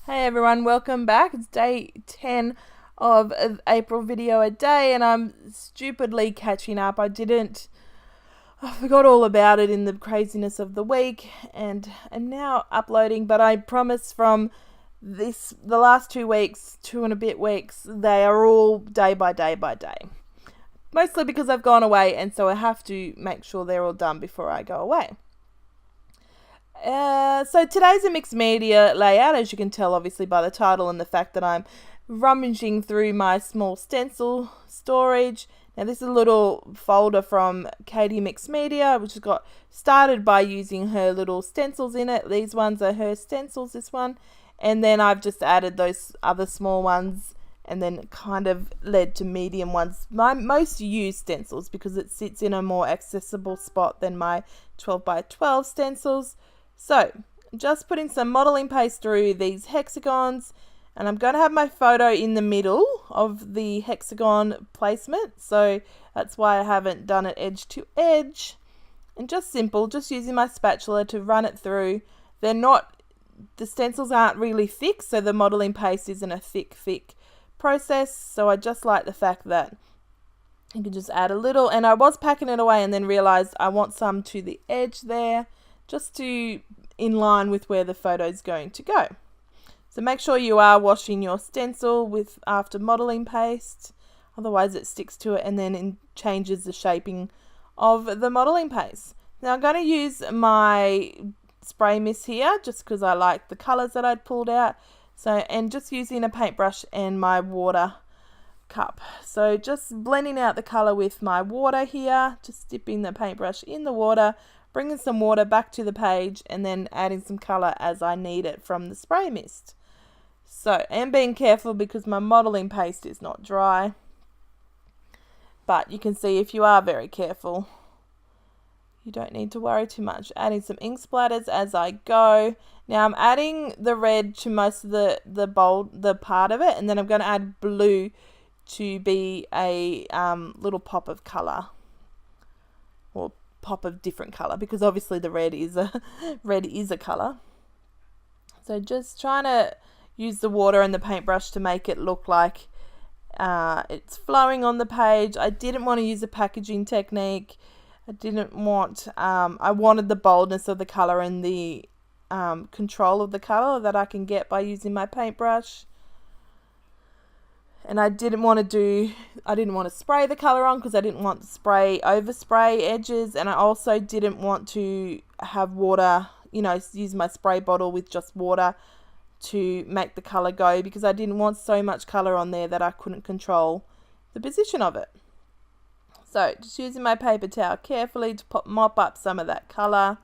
Hey everyone, welcome back. It's day 10 of April Video a Day and I'm stupidly catching up. I forgot all about it in the craziness of the week and I'm now uploading, but I promise from the last 2 weeks, 2 and a bit weeks, they are all day by day by day. Mostly because I've gone away and so I have to make sure they're all done before I go away. So today's a mixed media layout, as you can tell obviously by the title and the fact that I'm rummaging through my small stencil storage. Now this is a little folder from Katie Mixed Media, which has got started by using her little stencils in it. These ones are her stencils, this one. And then I've just added those other small ones and then it kind of led to medium ones. My most used stencils because it sits in a more accessible spot than my 12 by 12 stencils. So, just putting some modeling paste through these hexagons, and I'm going to have my photo in the middle of the hexagon placement, so that's why I haven't done it edge to edge. And just simple, just using my spatula to run it through. The stencils aren't really thick, so the modeling paste isn't a thick process, so I just like the fact that you can just add a little, and I was packing it away and then realized I want some to the edge there, just to in line with where the photo is going to go. So make sure you are washing your stencil after modeling paste, otherwise it sticks to it and then it changes the shaping of the modeling paste. Now I'm going to use my spray mist here just because I like the colors that I'd pulled out. And just using a paintbrush and my water cup. So just blending out the color with my water here, just dipping the paintbrush in the water, bringing some water back to the page and then adding some colour as I need it from the spray mist. So, and being careful because my modelling paste is not dry. But you can see if you are very careful, you don't need to worry too much. Adding some ink splatters as I go. Now I'm adding the red to most of the part of it, and then I'm going to add blue to be a little pop of colour. Or pop of different color because obviously the red is a color. So just trying to use the water and the paintbrush to make it look like it's flowing on the page. I didn't want to use a packaging technique. I wanted the boldness of the color and the control of the color that I can get by using my paintbrush. And I didn't want to spray the colour on because I didn't want to overspray edges, and I also didn't want to have water, use my spray bottle with just water to make the colour go because I didn't want so much colour on there that I couldn't control the position of it. So just using my paper towel carefully to mop up some of that colour.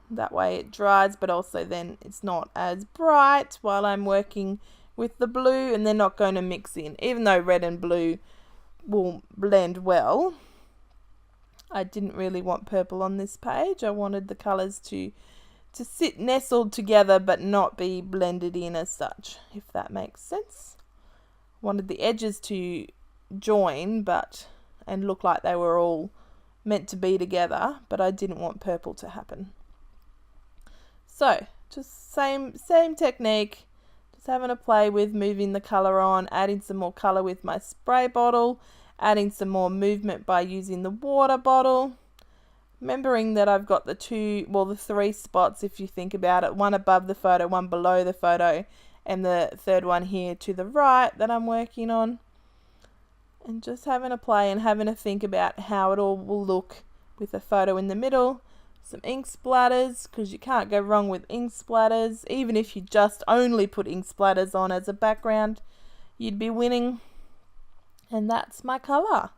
That way it dries, but also then it's not as bright while I'm working with the blue, and they're not going to mix in. Even though red and blue will blend well, I didn't really want purple on this page. I wanted the colours to sit nestled together but not be blended in as such, if that makes sense. Wanted the edges to join and look like they were all meant to be together, but I didn't want purple to happen. So just same technique. Having a play with moving the colour on, adding some more colour with my spray bottle, adding some more movement by using the water bottle. Remembering that I've got the 3 spots if you think about it, one above the photo, one below the photo, and the third one here to the right that I'm working on. And just having a play and having a think about how it all will look with the photo in the middle. Some ink splatters, because you can't go wrong with ink splatters. Even if you just only put ink splatters on as a background, you'd be winning. And that's my colour.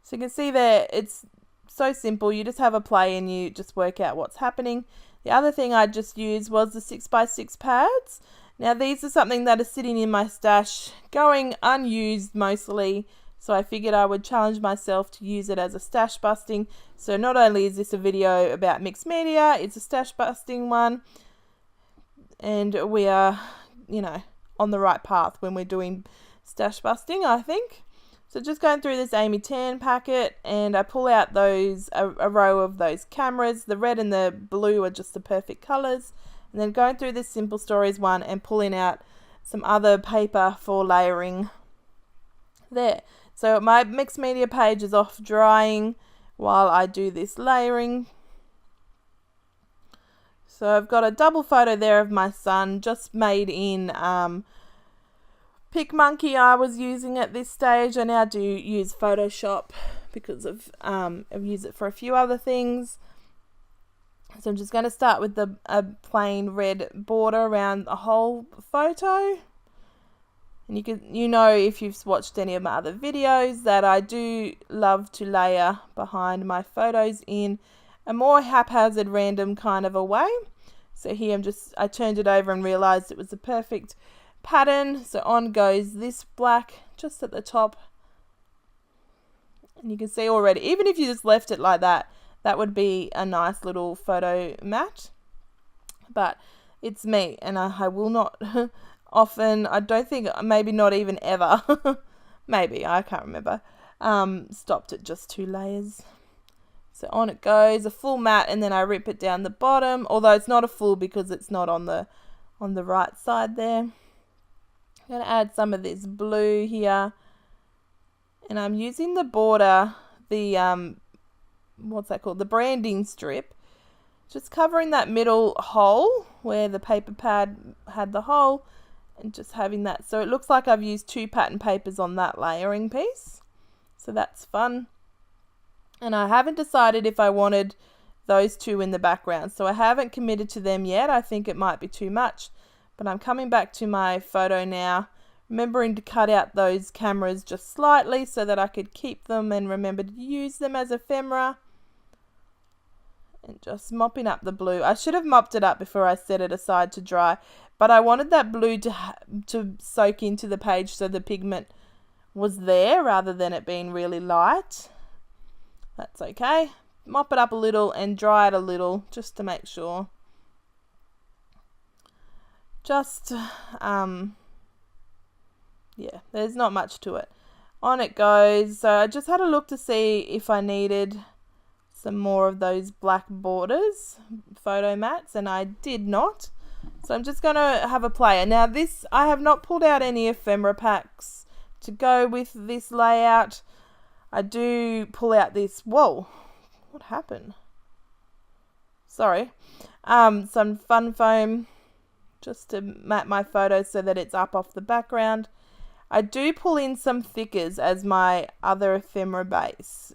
So you can see there, it's so simple. You just have a play and you just work out what's happening. The other thing I just used was the 6x6 pads. Now these are something that is sitting in my stash, going unused mostly. So I figured I would challenge myself to use it as a stash busting. So not only is this a video about mixed media, it's a stash busting one. And we are, on the right path when we're doing stash busting, I think. So just going through this Amy Tan packet, and I pull out a row of those cameras. The red and the blue are just the perfect colours. and then going through this Simple Stories one and pulling out some other paper for layering there. So my mixed media page is off drying while I do this layering. So I've got a double photo there of my son, just made in PicMonkey I was using at this stage. I now do use Photoshop because I've used it for a few other things. So I'm just going to start with a plain red border around the whole photo. And you know, if you've watched any of my other videos, that I do love to layer behind my photos in a more haphazard, random kind of a way. So here I turned it over and realized it was the perfect pattern. So on goes this black just at the top. And you can see already, even if you just left it like that, that would be a nice little photo mat. But it's me, and I will not often, I don't think, maybe not even ever, maybe, I can't remember, stopped at just 2 layers. So on it goes, a full mat, and then I rip it down the bottom, although it's not a full because it's not on the right side there. I'm going to add some of this blue here, and I'm using the border, the what's that called, the branding strip, just covering that middle hole where the paper pad had the hole, and just having that, so it looks like I've used 2 pattern papers on that layering piece. So that's fun. And I haven't decided if I wanted those 2 in the background, so I haven't committed to them yet. I think it might be too much, but I'm coming back to my photo now, remembering to cut out those cameras just slightly so that I could keep them and remember to use them as ephemera. And just mopping up the blue. I should have mopped it up before I set it aside to dry, but I wanted that blue to soak into the page so the pigment was there rather than it being really light. That's okay. Mop it up a little and dry it a little just to make sure. Just, yeah, there's not much to it. On it goes. So I just had a look to see if I needed some more of those black borders, photo mats, and I did not. So I'm just going to have a play. And now this, I have not pulled out any ephemera packs to go with this layout. I do pull out this, whoa, what happened? Sorry. Some fun foam just to mat my photos so that it's up off the background. I do pull in some thickers as my other ephemera base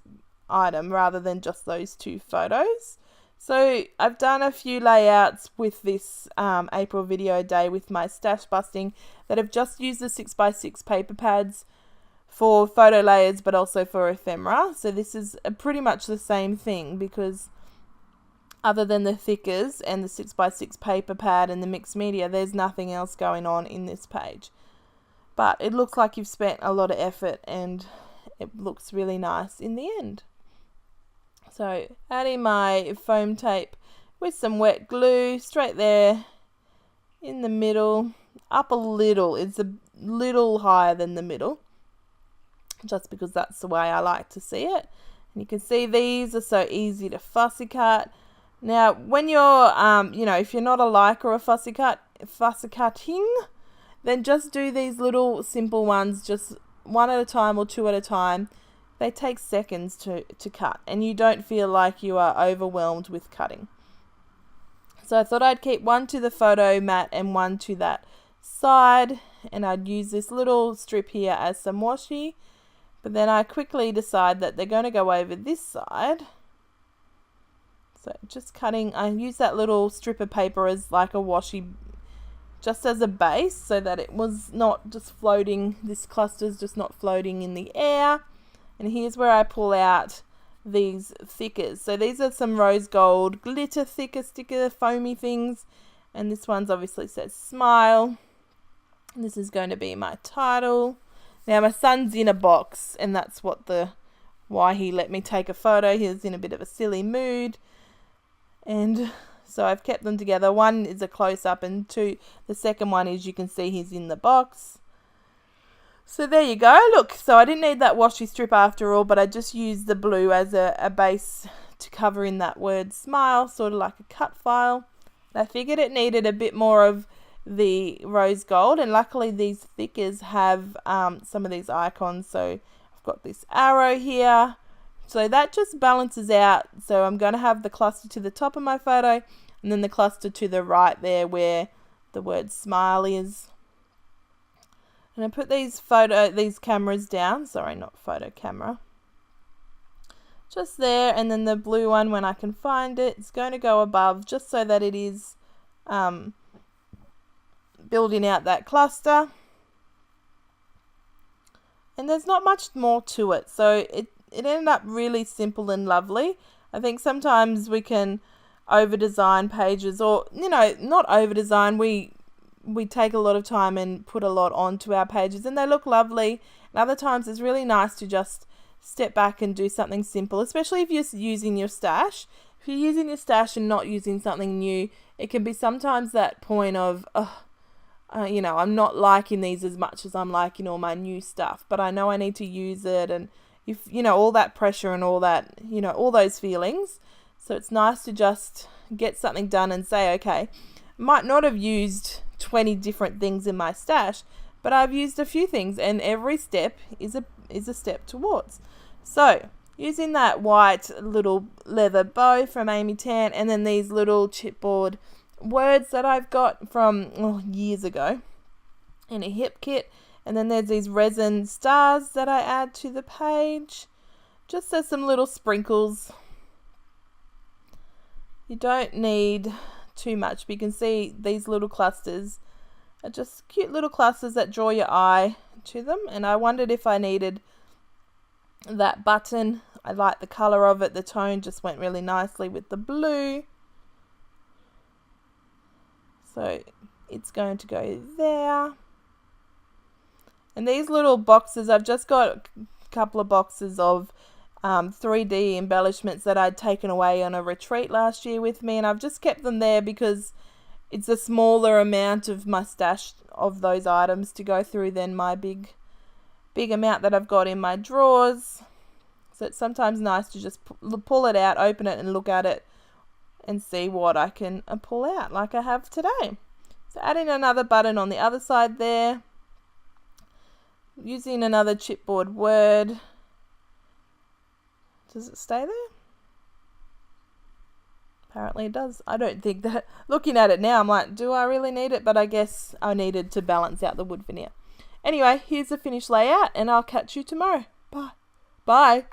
item rather than just those 2 photos. So I've done a few layouts with this April video day with my stash busting that have just used the 6x6 paper pads for photo layers but also for ephemera. So this is pretty much the same thing, because other than the thickers and the 6x6 paper pad and the mixed media, there's nothing else going on in this page. But it looks like you've spent a lot of effort and it looks really nice in the end. So adding my foam tape with some wet glue straight there in the middle, up a little, it's a little higher than the middle, just because that's the way I like to see it. And you can see these are so easy to fussy cut. Now when you're, if you're not a like or a fussy cutting, then just do these little simple ones, just 1 at a time or 2 at a time. They take seconds to cut, and you don't feel like you are overwhelmed with cutting. So I thought I'd keep 1 to the photo mat and 1 to that side, and I'd use this little strip here as some washi, but then I quickly decide that they're going to go over this side. So just cutting, I use that little strip of paper as like a washi, just as a base, so that it was not just floating, this cluster's just not floating in the air. And here's where I pull out these thickers. So these are some rose gold glitter thicker sticker foamy things, and this one's obviously says smile. And this is going to be my title. Now my son's in a box, and that's why he let me take a photo. He was in a bit of a silly mood, and so I've kept them together. 1 is a close-up, and 2, the second one is you can see he's in the box. So there you go. Look, so I didn't need that washi strip after all, but I just used the blue as a base to cover in that word smile, sort of like a cut file. I figured it needed a bit more of the rose gold, and luckily these thickers have some of these icons. So I've got this arrow here, so that just balances out. So I'm going to have the cluster to the top of my photo, and then the cluster to the right there where the word smile is. And I put these cameras down, sorry, not photo camera, just there, and then the blue one, when I can find it, it's going to go above, just so that it is building out that cluster. And there's not much more to it, so it ended up really simple and lovely. I think sometimes we can over design pages, or not over design, we take a lot of time and put a lot onto our pages and they look lovely, and other times it's really nice to just step back and do something simple, especially if you're using your stash. If you're using your stash and not using something new, it can be sometimes that point of I'm not liking these as much as I'm liking all my new stuff, but I know I need to use it, and if all that pressure and all that, all those feelings. So it's nice to just get something done and say, okay, I might not have used 20 different things in my stash, but I've used a few things, and every step is a step towards. So using that white little leather bow from Amy Tan, and then these little chipboard words that I've got from years ago in a hip kit, and then there's these resin stars that I add to the page, just as some little sprinkles. You don't need too much, but you can see these little clusters are just cute little clusters that draw your eye to them. And I wondered if I needed that button. I like the color of it. The tone just went really nicely with the blue, so it's going to go there. And these little boxes, I've just got a couple of boxes of 3D embellishments that I'd taken away on a retreat last year with me, and I've just kept them there because it's a smaller amount of my stash of those items to go through than my big amount that I've got in my drawers. So it's sometimes nice to just pull it out, open it and look at it and see what I can pull out, like I have today. So adding another button on the other side there, using another chipboard word. Does it stay there? Apparently it does. I don't think that, looking at it now, I'm like, do I really need it? But I guess I needed to balance out the wood veneer. Anyway, here's the finished layout, and I'll catch you tomorrow. Bye. Bye.